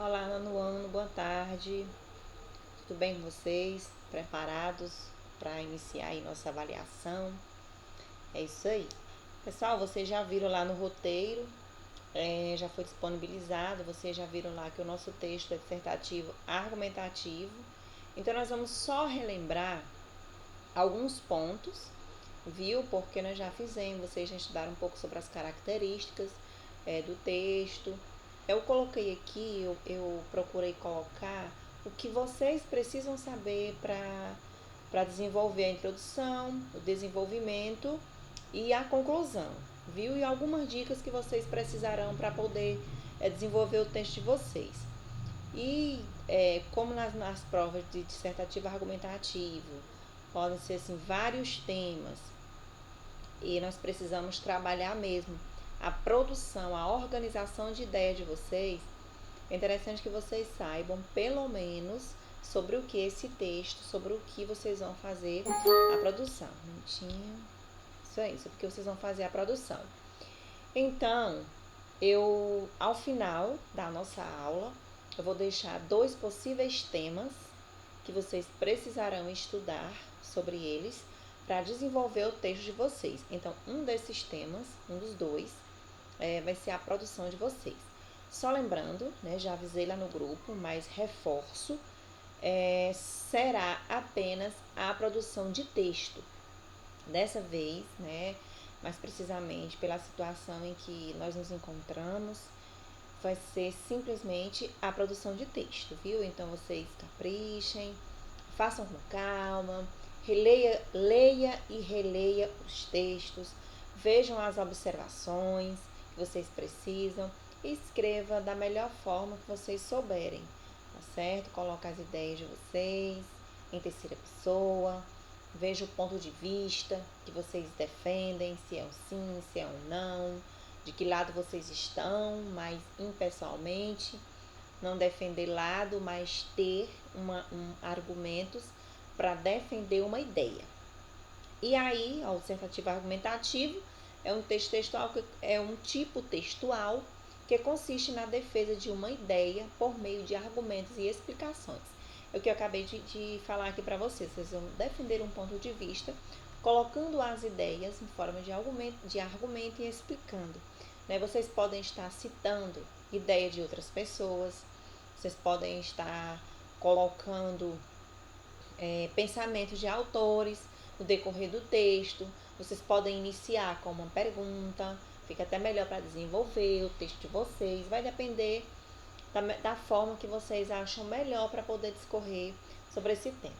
Olá, Ana, boa tarde. Tudo bem com vocês? Preparados para iniciar aí nossa avaliação? É isso aí. Pessoal, vocês já viram lá no roteiro, já foi disponibilizado, vocês já viram lá que o nosso texto é dissertativo argumentativo. Então, nós vamos só relembrar alguns pontos, viu? Porque nós já fizemos, vocês já estudaram um pouco sobre as características do texto. Eu coloquei aqui, eu procurei colocar o que vocês precisam saber para desenvolver a introdução, o desenvolvimento e a conclusão, viu? E algumas dicas que vocês precisarão para poder desenvolver o texto de vocês. E como nas provas de dissertativo argumentativo, podem ser assim, vários temas, e nós precisamos trabalhar mesmo a produção, a organização de ideias de vocês. É interessante que vocês saibam pelo menos sobre o que esse texto, sobre o que vocês vão fazer a produção. Um minutinho. Isso aí, sobre o que vocês vão fazer a produção. Então, ao final da nossa aula, eu vou deixar 2 possíveis temas que vocês precisarão estudar sobre eles para desenvolver o texto de vocês. Então, um desses temas, um dos 2, vai ser a produção de vocês. Só lembrando, né, já avisei lá no grupo, mas reforço, será apenas a produção de texto. Dessa vez, né, mais precisamente pela situação em que nós nos encontramos, vai ser simplesmente a produção de texto, viu? Então vocês caprichem, façam com calma, leia e releia os textos, vejam as observações que vocês precisam e escreva da melhor forma que vocês souberem, tá certo? Coloque as ideias de vocês em terceira pessoa, veja o ponto de vista que vocês defendem, se é um sim, se é um não, de que lado vocês estão, mas impessoalmente, não defender lado, mas ter argumentos para defender uma ideia. E aí, o dissertativo argumentativo é um texto textual, é um tipo textual que consiste na defesa de uma ideia por meio de argumentos e explicações. É o que eu acabei de falar aqui para vocês. Vocês vão defender um ponto de vista, colocando as ideias em forma de argumento e explicando. Né? Vocês podem estar citando ideias de outras pessoas, vocês podem estar colocando pensamentos de autores no decorrer do texto. Vocês podem iniciar com uma pergunta, fica até melhor para desenvolver o texto de vocês. Vai depender da forma que vocês acham melhor para poder discorrer sobre esse tema.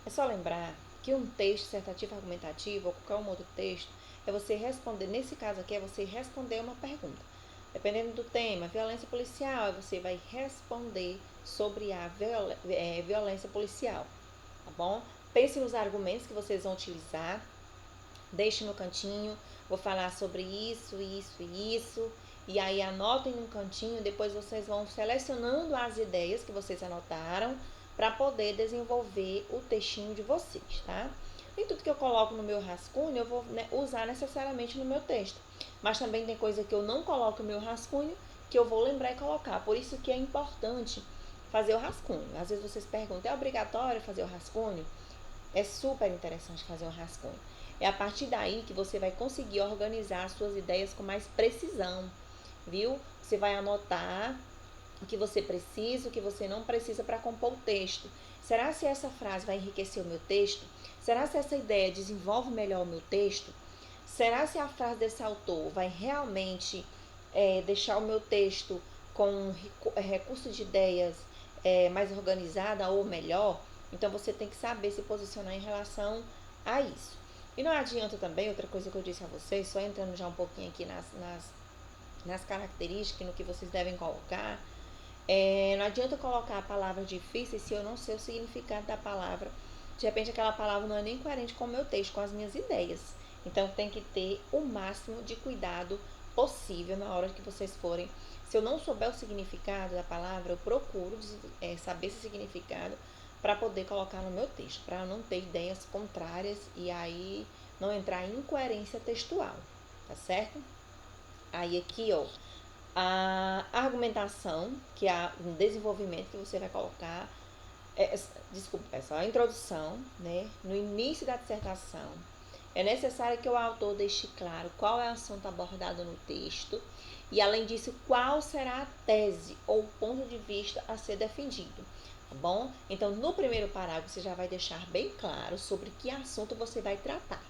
É só lembrar que um texto dissertativo argumentativo ou qualquer um outro texto é você responder, nesse caso aqui é você responder uma pergunta. Dependendo do tema, violência policial, você vai responder sobre a violência policial, tá bom? Pense nos argumentos que vocês vão utilizar, deixe no cantinho, vou falar sobre isso, isso e isso, e aí anotem no cantinho, depois vocês vão selecionando as ideias que vocês anotaram para poder desenvolver o textinho de vocês, tá? Nem tudo que eu coloco no meu rascunho eu vou usar necessariamente no meu texto, mas também tem coisa que eu não coloco no meu rascunho que eu vou lembrar e colocar, por isso que é importante fazer o rascunho. Às vezes vocês perguntam, é obrigatório fazer o rascunho? É super interessante fazer um rascunho. É a partir daí que você vai conseguir organizar as suas ideias com mais precisão, viu? Você vai anotar o que você precisa, o que você não precisa para compor o texto. Será se essa frase vai enriquecer o meu texto? Será se essa ideia desenvolve melhor o meu texto? Será se a frase desse autor vai realmente deixar o meu texto com recurso de ideias mais organizada ou melhor? Então você tem que saber se posicionar em relação a isso. E não adianta também, outra coisa que eu disse a vocês, só entrando já um pouquinho aqui nas características, no que vocês devem colocar. Não adianta colocar a palavra difícil se eu não sei o significado da palavra. De repente aquela palavra não é nem coerente com o meu texto, com as minhas ideias. Então tem que ter o máximo de cuidado possível na hora que vocês forem. Se eu não souber o significado da palavra, eu procuro saber esse significado para poder colocar no meu texto, para não ter ideias contrárias e aí não entrar em incoerência textual, tá certo? Aí aqui, ó, A argumentação, que é um desenvolvimento que você vai colocar, desculpa, pessoal, a introdução, né? No início da dissertação, é necessário que o autor deixe claro qual é o assunto abordado no texto e, além disso, qual será a tese ou ponto de vista a ser defendido, tá bom? Então, no primeiro parágrafo, você já vai deixar bem claro sobre que assunto você vai tratar.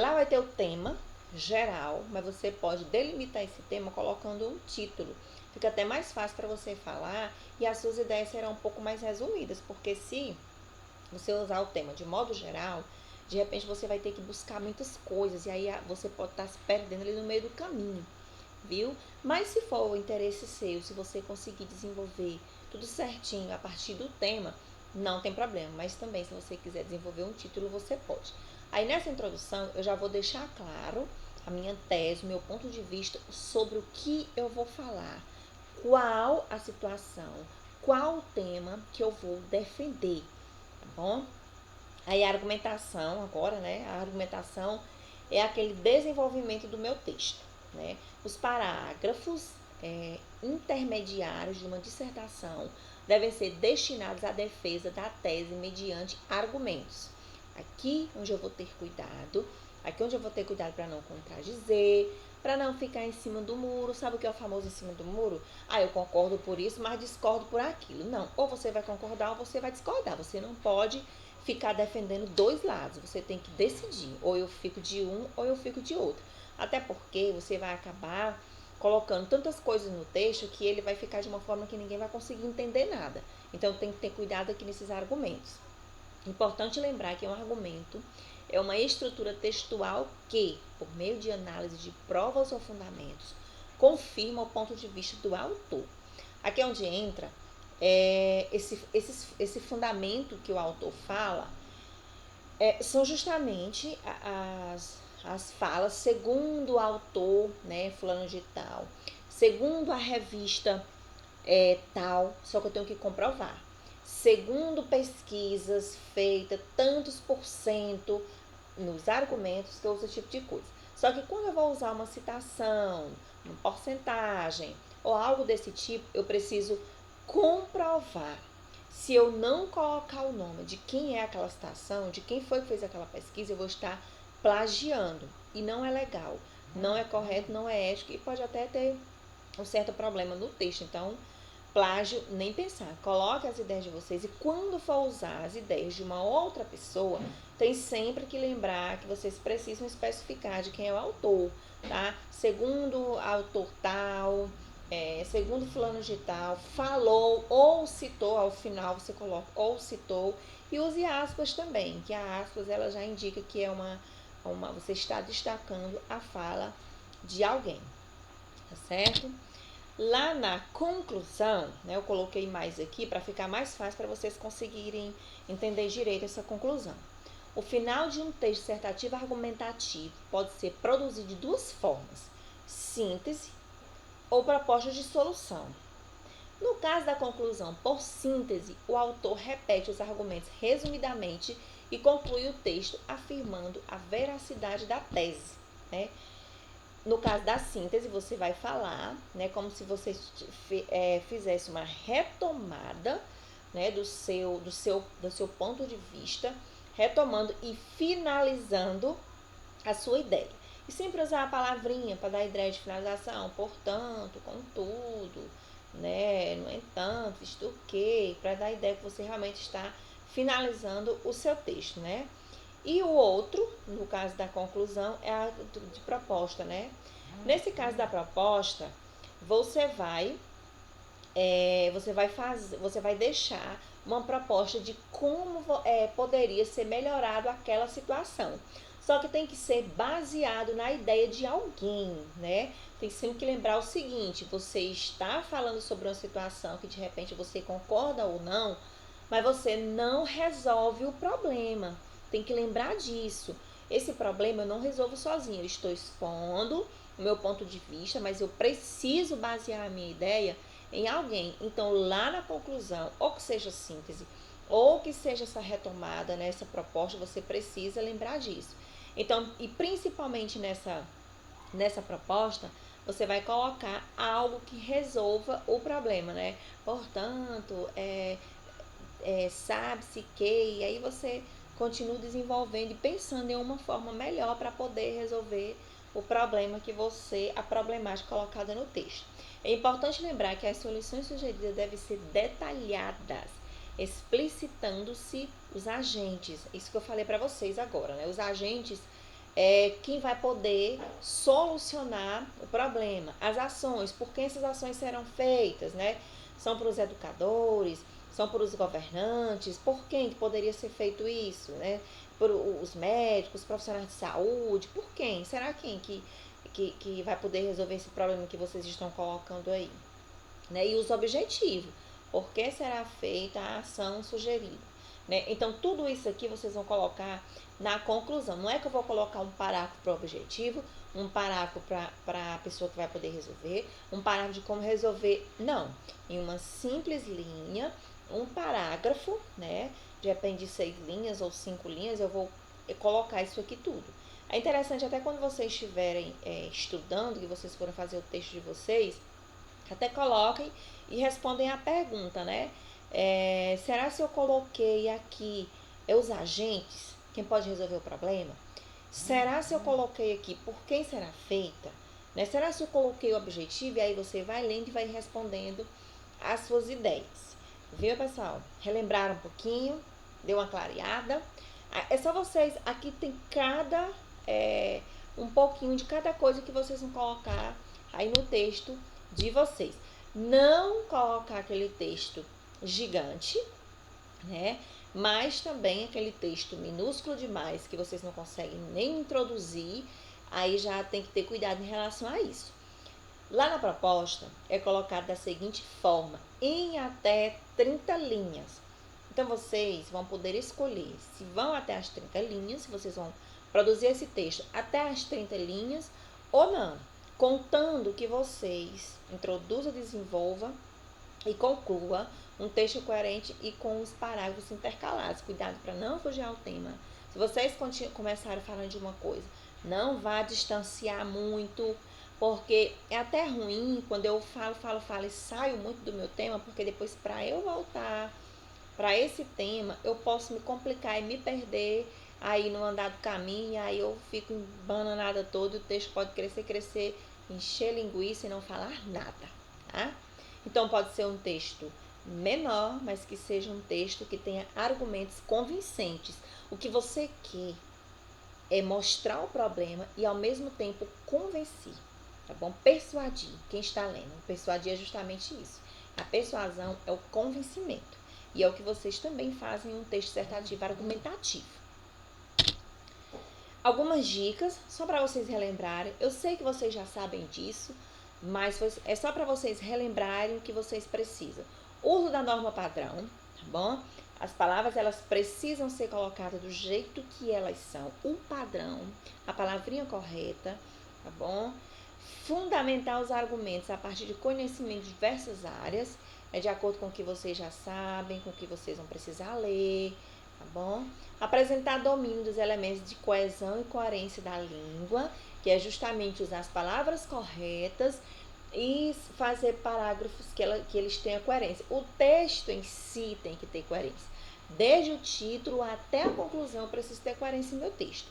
Lá vai ter o tema geral, mas você pode delimitar esse tema colocando um título. Fica até mais fácil para você falar e as suas ideias serão um pouco mais resumidas, porque se você usar o tema de modo geral, de repente você vai ter que buscar muitas coisas e aí você pode estar se perdendo ali no meio do caminho, viu? Mas se for o interesse seu, se você conseguir desenvolver tudo certinho a partir do tema, não tem problema. Mas também, se você quiser desenvolver um título, você pode. Aí nessa introdução, eu já vou deixar claro a minha tese, o meu ponto de vista sobre o que eu vou falar, qual a situação, qual o tema que eu vou defender, tá bom? Aí a argumentação agora, né? A argumentação é aquele desenvolvimento do meu texto, né? Os parágrafos intermediários de uma dissertação devem ser destinados à defesa da tese mediante argumentos. Aqui onde eu vou ter cuidado, para não contradizer, para não ficar em cima do muro. Sabe o que é o famoso em cima do muro? Eu concordo por isso, mas discordo por aquilo. Não, ou você vai concordar ou você vai discordar. Você não pode ficar defendendo dois lados. Você tem que decidir, ou eu fico de um ou eu fico de outro. Até porque você vai acabar colocando tantas coisas no texto que ele vai ficar de uma forma que ninguém vai conseguir entender nada. Então tem que ter cuidado aqui nesses argumentos. Importante lembrar que um argumento é uma estrutura textual que, por meio de análise de provas ou fundamentos, confirma o ponto de vista do autor. Aqui é onde entra esse fundamento que o autor fala, são justamente as falas segundo o autor, né, fulano de tal, segundo a revista tal, só que eu tenho que comprovar. Segundo pesquisas feitas, tantos por cento nos argumentos que eu uso esse tipo de coisa. Só que quando eu vou usar uma citação, uma porcentagem ou algo desse tipo, eu preciso comprovar. Se eu não colocar o nome de quem é aquela citação, de quem foi que fez aquela pesquisa, eu vou estar plagiando. E não é legal, não é correto, não é ético e pode até ter um certo problema no texto. Então, plágio, nem pensar. Coloque as ideias de vocês e quando for usar as ideias de uma outra pessoa, tem sempre que lembrar que vocês precisam especificar de quem é o autor, tá? Segundo autor tal, segundo fulano de tal, falou ou citou, ao final você coloca ou citou, e use aspas também, que a aspas ela já indica que é você está destacando a fala de alguém, tá certo? Lá na conclusão, né, eu coloquei mais aqui para ficar mais fácil para vocês conseguirem entender direito essa conclusão. O final de um texto dissertativo argumentativo pode ser produzido de duas formas: síntese ou proposta de solução. No caso da conclusão por síntese, o autor repete os argumentos resumidamente e conclui o texto afirmando a veracidade da tese, né? No caso da síntese, você vai falar, né, como se você fizesse uma retomada, né, do seu ponto de vista, retomando e finalizando a sua ideia. E sempre usar a palavrinha para dar ideia de finalização, portanto, contudo, né, no entanto, isto que, para dar a ideia que você realmente está finalizando o seu texto, né? E o outro, no caso da conclusão, é a de proposta, né? Nesse caso da proposta, você vai deixar uma proposta de como poderia ser melhorado aquela situação. Só que tem que ser baseado na ideia de alguém, né? Tem sempre que lembrar o seguinte: você está falando sobre uma situação que de repente você concorda ou não, mas você não resolve o problema. Tem que lembrar disso. Esse problema eu não resolvo sozinho. Eu estou expondo o meu ponto de vista, mas eu preciso basear a minha ideia em alguém. Então, lá na conclusão, ou que seja síntese, ou que seja essa retomada, né, essa proposta, você precisa lembrar disso. Então, e principalmente nessa proposta, você vai colocar algo que resolva o problema, né? Portanto, sabe-se que, e aí você continua desenvolvendo e pensando em uma forma melhor para poder resolver o problema a problemática colocada no texto. É importante lembrar que as soluções sugeridas devem ser detalhadas, explicitando-se os agentes. Isso que eu falei para vocês agora, né? Os agentes é quem vai poder solucionar o problema. As ações, por que essas ações serão feitas, né? São para os educadores, são para os governantes, por quem poderia ser feito isso, né? Por os médicos, os profissionais de saúde, por quem? Será quem que vai poder resolver esse problema que vocês estão colocando aí? Né? E os objetivos, por que será feita a ação sugerida? Né? Então, tudo isso aqui vocês vão colocar na conclusão. Não é que eu vou colocar um parágrafo para o objetivo, um parágrafo para a pessoa que vai poder resolver, um parágrafo de como resolver. Não. Em uma simples linha, um parágrafo, né? De repente 6 linhas ou 5 linhas, eu vou colocar isso aqui tudo. É interessante até quando vocês estiverem estudando, que vocês forem fazer o texto de vocês, até coloquem e respondem a pergunta, né? Será se eu coloquei aqui os agentes, quem pode resolver o problema? Será se eu coloquei aqui por quem será feita? Né? Será se eu coloquei o objetivo? E aí você vai lendo e vai respondendo as suas ideias. Viu, pessoal? Relembrar um pouquinho, deu uma clareada. É só vocês, aqui tem um pouquinho de cada coisa que vocês vão colocar aí no texto de vocês. Não colocar aquele texto gigante, né? Mas também aquele texto minúsculo demais que vocês não conseguem nem introduzir, aí já tem que ter cuidado em relação a isso. Lá na proposta é colocado da seguinte forma, em até 30 linhas. Então vocês vão poder escolher se vão até as 30 linhas, se vocês vão produzir esse texto até as 30 linhas ou não, contando que vocês introduzam, desenvolva e conclua um texto coerente e com os parágrafos intercalados. Cuidado para não fugir ao tema. Se vocês começarem falando de uma coisa, não vá distanciar muito, porque é até ruim quando eu falo e saio muito do meu tema, porque depois para eu voltar para esse tema, eu posso me complicar e me perder aí no andar do caminho, e aí eu fico embananada todo, e o texto pode crescer, encher linguiça e não falar nada, tá? Então pode ser um texto menor, mas que seja um texto que tenha argumentos convincentes. O que você quer é mostrar o problema e ao mesmo tempo convencer, tá bom? Persuadir quem está lendo. Persuadir é justamente isso. A persuasão é o convencimento. E é o que vocês também fazem em um texto dissertativo argumentativo. Algumas dicas, só para vocês relembrarem. Eu sei que vocês já sabem disso, mas é só para vocês relembrarem o que vocês precisam. Uso da norma padrão, tá bom? As palavras, elas precisam ser colocadas do jeito que elas são. O padrão, a palavrinha correta, tá bom? Fundamentar os argumentos a partir de conhecimento de diversas áreas, de acordo com o que vocês já sabem, com o que vocês vão precisar ler, tá bom? Apresentar domínio dos elementos de coesão e coerência da língua, que é justamente usar as palavras corretas e fazer parágrafos que eles tenham coerência. O texto em si tem que ter coerência. Desde o título até a conclusão, eu preciso ter coerência no meu texto.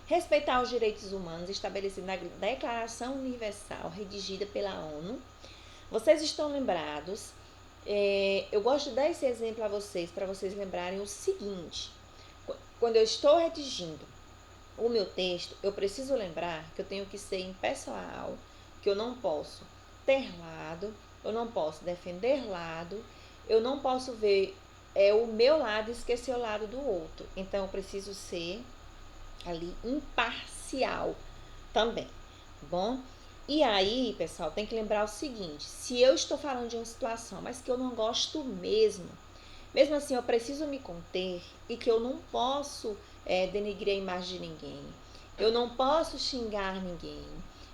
Respeitar os direitos humanos estabelecidos na Declaração Universal, redigida pela ONU. Vocês estão lembrados? Eu gosto de dar esse exemplo a vocês, para vocês lembrarem o seguinte. Quando eu estou redigindo o meu texto, eu preciso lembrar que eu tenho que ser impessoal, que eu não posso ter lado, eu não posso defender lado, eu não posso ver o meu lado e esquecer o lado do outro. Então, eu preciso ser ali imparcial também, tá bom? E aí, pessoal, tem que lembrar o seguinte, se eu estou falando de uma situação, mas que eu não gosto mesmo assim, eu preciso me conter e que eu não posso denegrir a imagem de ninguém, eu não posso xingar ninguém,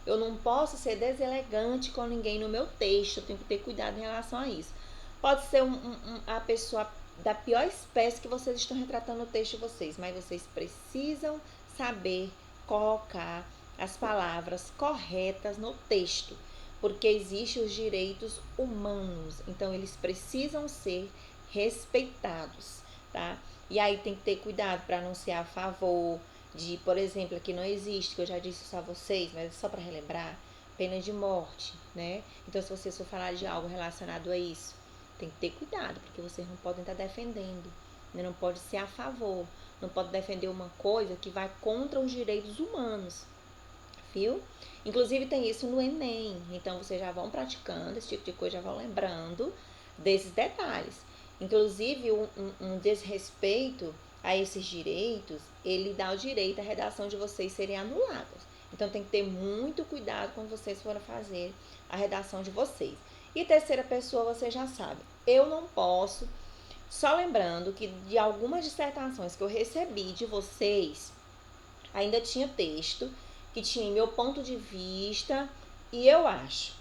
eu não posso ser deselegante com ninguém no meu texto, eu tenho que ter cuidado em relação a isso. Pode ser a pessoa da pior espécie que vocês estão retratando no texto de vocês, mas vocês precisam saber colocar as palavras corretas no texto, porque existem os direitos humanos, então eles precisam ser respeitados, tá? E aí tem que ter cuidado para não ser a favor de, por exemplo, aqui não existe, que eu já disse isso a vocês, mas só para relembrar, pena de morte, né? Então, se vocês for falar de algo relacionado a isso, tem que ter cuidado, porque vocês não podem estar defendendo, né? Não pode ser a favor, não pode defender uma coisa que vai contra os direitos humanos, viu? Inclusive tem isso no Enem, então vocês já vão praticando esse tipo de coisa, já vão lembrando desses detalhes. Inclusive um desrespeito a esses direitos, ele dá o direito à redação de vocês serem anuladas. Então tem que ter muito cuidado quando vocês forem fazer a redação de vocês. E terceira pessoa, você já sabe, eu não posso, só lembrando que de algumas dissertações que eu recebi de vocês, ainda tinha texto que tinha meu ponto de vista e eu acho.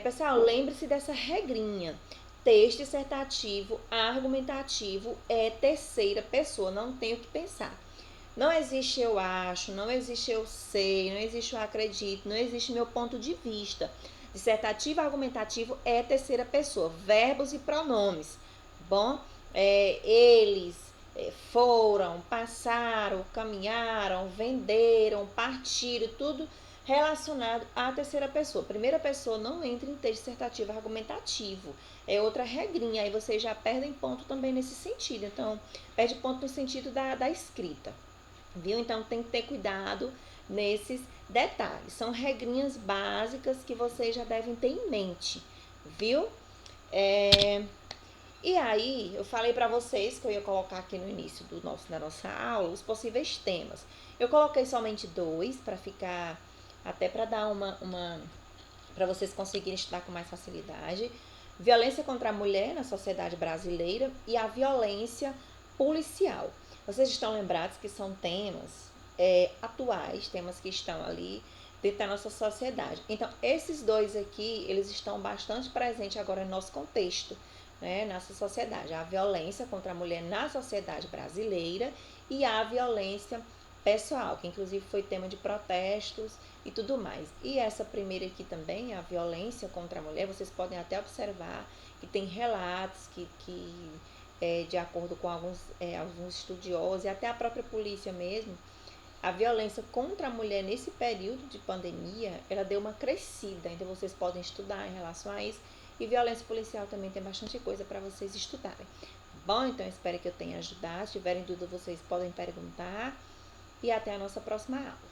Pessoal, lembre-se dessa regrinha. Texto dissertativo, argumentativo é terceira pessoa, não tenho que pensar. Não existe eu acho, não existe eu sei, não existe eu acredito, não existe meu ponto de vista. Dissertativo argumentativo é terceira pessoa, verbos e pronomes. Bom, eles foram, passaram, caminharam, venderam, partiram, tudo relacionado à terceira pessoa. Primeira pessoa não entra em texto dissertativo argumentativo. É outra regrinha, aí vocês já perdem ponto também nesse sentido. Então, perde ponto no sentido da escrita, viu? Então, tem que ter cuidado nesses detalhes. São regrinhas básicas que vocês já devem ter em mente, viu? E aí, eu falei para vocês que eu ia colocar aqui no início da nossa aula os possíveis temas. Eu coloquei somente dois para ficar, até para dar para vocês conseguirem estudar com mais facilidade. Violência contra a mulher na sociedade brasileira e a violência policial. Vocês estão lembrados que são temas atuais, temas que estão ali dentro da nossa sociedade. Então, esses dois aqui, eles estão bastante presentes agora no nosso contexto, né, nossa sociedade. A violência contra a mulher na sociedade brasileira e a violência pessoal, que inclusive foi tema de protestos e tudo mais. E essa primeira aqui também, a violência contra a mulher, vocês podem até observar que tem relatos que de acordo com alguns estudiosos e até a própria polícia mesmo, a violência contra a mulher nesse período de pandemia, ela deu uma crescida. Então vocês podem estudar em relação a isso. E violência policial também tem bastante coisa para vocês estudarem. Bom, então espero que eu tenha ajudado. Se tiverem dúvida, vocês podem perguntar. E até a nossa próxima aula.